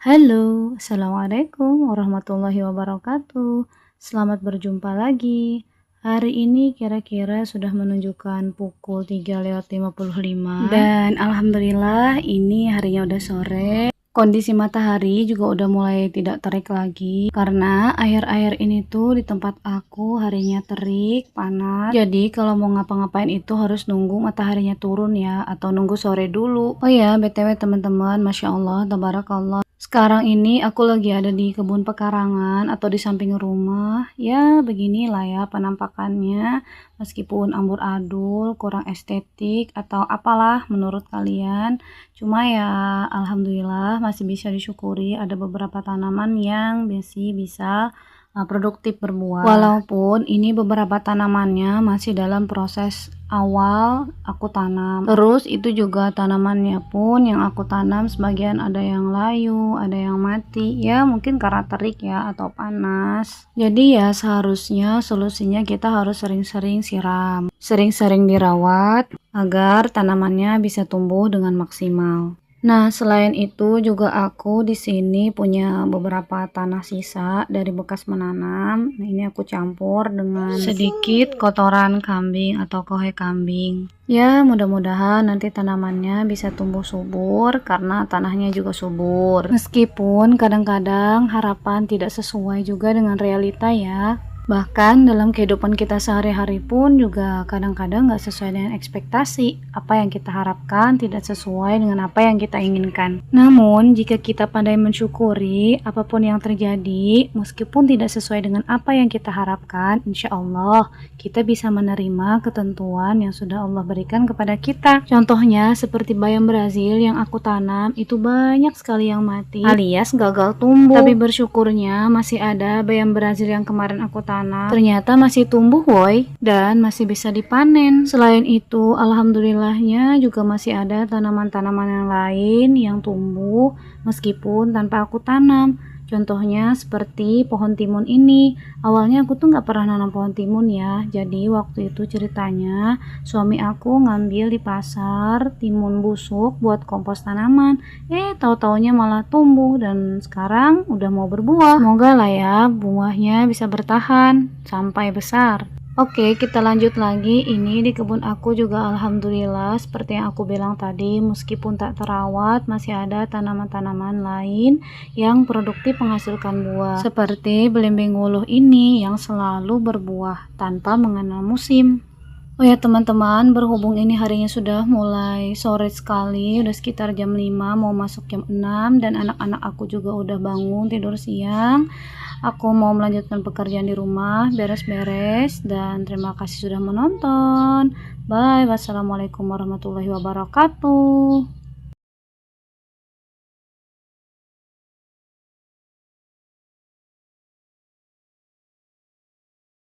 Halo, Assalamualaikum warahmatullahi wabarakatuh. Selamat berjumpa lagi. Hari ini kira-kira sudah menunjukkan pukul 3:55 dan alhamdulillah ini harinya udah sore. Kondisi matahari juga udah mulai tidak terik lagi karena akhir-akhir ini tuh di tempat aku harinya terik, panas. Jadi kalau mau ngapa-ngapain itu harus nunggu mataharinya turun ya atau nunggu sore dulu. Oh ya, BTW teman-teman, Masya Allah, Tabarakallah. Sekarang ini aku lagi ada di kebun pekarangan atau di samping rumah. Ya, beginilah ya penampakannya. Meskipun amburadul, kurang estetik atau apalah menurut kalian. Cuma ya alhamdulillah masih bisa disyukuri ada beberapa tanaman yang masih bisa produktif berbuah. Walaupun ini beberapa tanamannya masih dalam proses awal aku tanam. Terus itu juga tanamannya pun yang aku tanam sebagian ada yang layu, ada yang mati. Ya mungkin karena terik ya atau panas. Jadi ya seharusnya solusinya kita harus sering-sering siram, sering-sering dirawat agar tanamannya bisa tumbuh dengan maksimal. Nah, selain itu juga aku di sini punya beberapa tanah sisa dari bekas menanam. Nah, ini aku campur dengan sedikit kotoran kambing atau kohe kambing. Ya, mudah-mudahan nanti tanamannya bisa tumbuh subur karena tanahnya juga subur. Meskipun kadang-kadang harapan tidak sesuai juga dengan realita ya. Bahkan dalam kehidupan kita sehari-hari pun juga kadang-kadang nggak sesuai dengan ekspektasi. Apa yang kita harapkan tidak sesuai dengan apa yang kita inginkan. Namun, jika kita pandai mensyukuri apapun yang terjadi, meskipun tidak sesuai dengan apa yang kita harapkan, insya Allah kita bisa menerima ketentuan yang sudah Allah berikan kepada kita. Contohnya seperti bayam Brazil yang aku tanam, itu banyak sekali yang mati alias gagal tumbuh. Tapi bersyukurnya masih ada bayam Brazil yang kemarin aku tanam ternyata masih tumbuh woi dan masih bisa dipanen. Selain itu alhamdulillahnya juga masih ada tanaman-tanaman yang lain yang tumbuh meskipun tanpa aku tanam. Contohnya seperti pohon timun ini. Awalnya aku tuh nggak pernah nanam pohon timun ya. Jadi waktu itu ceritanya suami aku ngambil di pasar timun busuk buat kompos tanaman. Tahu-taunya malah tumbuh dan sekarang udah mau berbuah. Semoga lah ya buahnya bisa bertahan sampai besar. Oke, kita lanjut lagi. Ini di kebun aku juga alhamdulillah seperti yang aku bilang tadi, meskipun tak terawat masih ada tanaman-tanaman lain yang produktif menghasilkan buah. Seperti belimbing wuluh ini yang selalu berbuah tanpa mengenal musim. Oh ya teman-teman, berhubung ini harinya sudah mulai sore sekali, udah sekitar jam 5 mau masuk jam 6 dan anak-anak aku juga udah bangun tidur siang. Aku mau melanjutkan pekerjaan di rumah, beres-beres dan terima kasih sudah menonton. Bye, wassalamualaikum warahmatullahi wabarakatuh.